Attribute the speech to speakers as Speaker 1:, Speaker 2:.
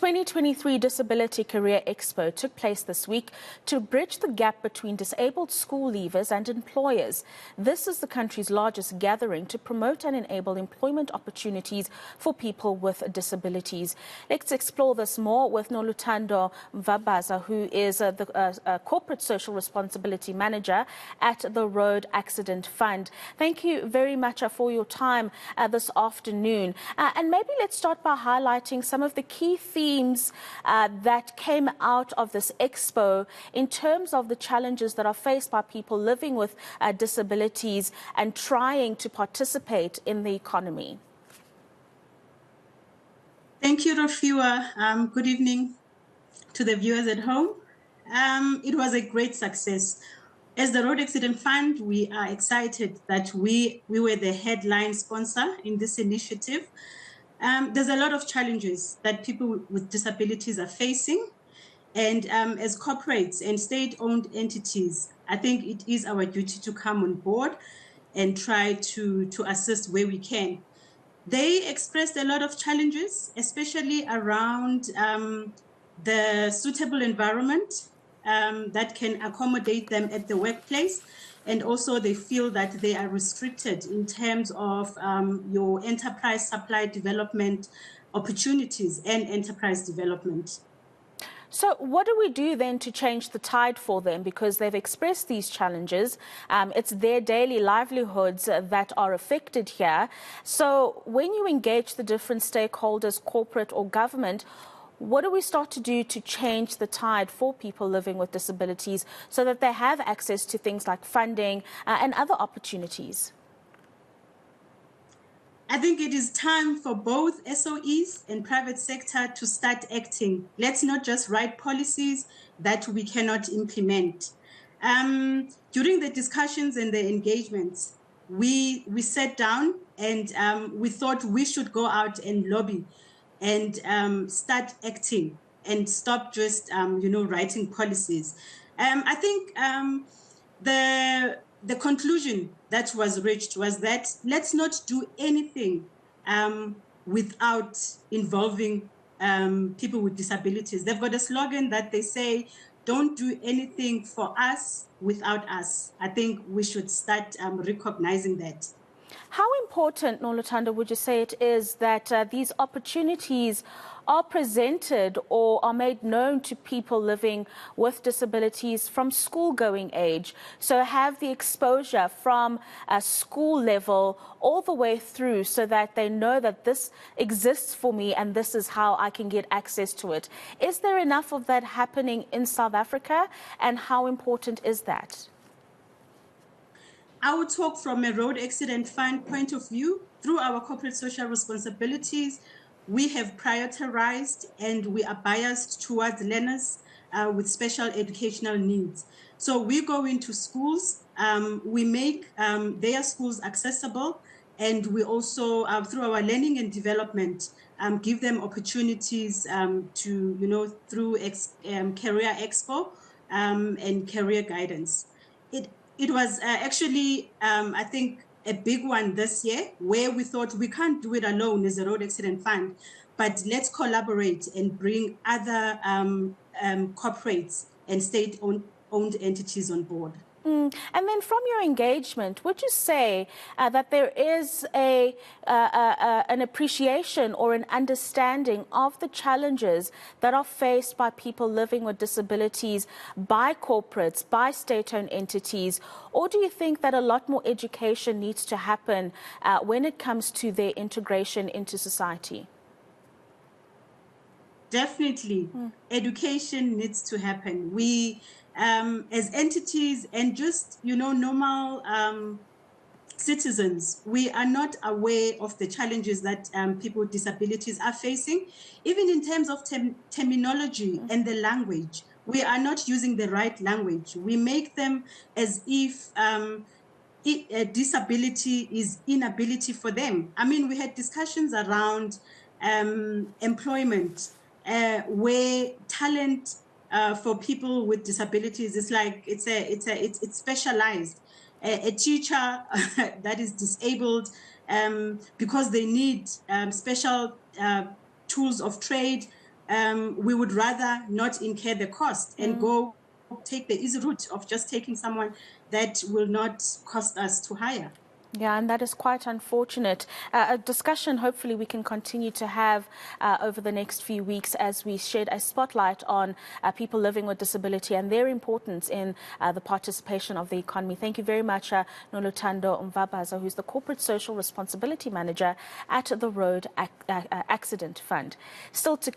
Speaker 1: 2023 Disability Career Expo took place this week to bridge the gap between disabled school leavers and employers. This is the country's largest gathering to promote and enable employment opportunities for people with disabilities. Let's explore this more with Noluthando Mvabaza, who is the Corporate Social Responsibility Manager at the Road Accident Fund. Thank you very much for your time this afternoon. And maybe let's start by highlighting some of the key themes that came out of this expo in terms of the challenges that are faced by people living with disabilities and trying to participate in the economy.
Speaker 2: Thank you, Rafiwa. Good evening to the viewers at home. It was a great success. As the Road Accident Fund, we are excited that we were the headline sponsor in this initiative. There's a lot of challenges that people with disabilities are facing. And as corporates and state-owned entities, I think it is our duty to come on board and try to assist where we can. They expressed a lot of challenges, especially around the suitable environment that can accommodate them at the workplace. And also they feel that they are restricted in terms of your enterprise supply development opportunities and enterprise development.
Speaker 1: So what do we do then to change the tide for them? Because they've expressed these challenges. It's their daily livelihoods that are affected here. So when you engage the different stakeholders, corporate or government, what do we start to do to change the tide for people living with disabilities so that they have access to things like funding and other opportunities?
Speaker 2: I think it is time for both SOEs and private sector to start acting. Let's not just write policies that we cannot implement. During the discussions and the engagements, we sat down and we thought we should go out and lobby and start acting and stop just, writing policies. I think the conclusion that was reached was that let's not do anything without involving people with disabilities. They've got a slogan that they say, don't do anything for us without us. I think we should start recognizing that.
Speaker 1: How important, Noluthando, would you say it is that these opportunities are presented or are made known to people living with disabilities from school-going age? So have the exposure from a school level all the way through so that they know that this exists for me and this is how I can get access to it. Is there enough of that happening in South Africa, and how important is that?
Speaker 2: I would talk from a Road Accident Fund point of view. Through our corporate social responsibilities, we have prioritized and we are biased towards learners with special educational needs. So we go into schools, we make their schools accessible, and we also, through our learning and development, give them opportunities to, through Career Expo and career guidance. It was actually, I think, a big one this year where we thought we can't do it alone as a Road Accident Fund, but let's collaborate and bring other corporates and state-owned entities on board.
Speaker 1: And then from your engagement, would you say that there is an appreciation or an understanding of the challenges that are faced by people living with disabilities, by corporates, by state-owned entities? Or do you think that a lot more education needs to happen when it comes to their integration into society?
Speaker 2: Definitely. Education needs to happen. We, as entities and just, normal citizens, we are not aware of the challenges that people with disabilities are facing. Even in terms of terminology and the language, we are not using the right language. We make them as if a disability is inability for them. I mean, we had discussions around employment, where talent for people with disabilities is like it's specialized. A teacher that is disabled because they need special tools of trade we would rather not incur the cost and go take the easy route of just taking someone that will not cost us to hire.
Speaker 1: Yeah, and that is quite unfortunate. A discussion hopefully we can continue to have over the next few weeks as we shed a spotlight on people living with disability and their importance in the participation of the economy. Thank you very much, Noluthando Mvabaza, who's the Corporate Social Responsibility Manager at the Road Accident Fund. Still to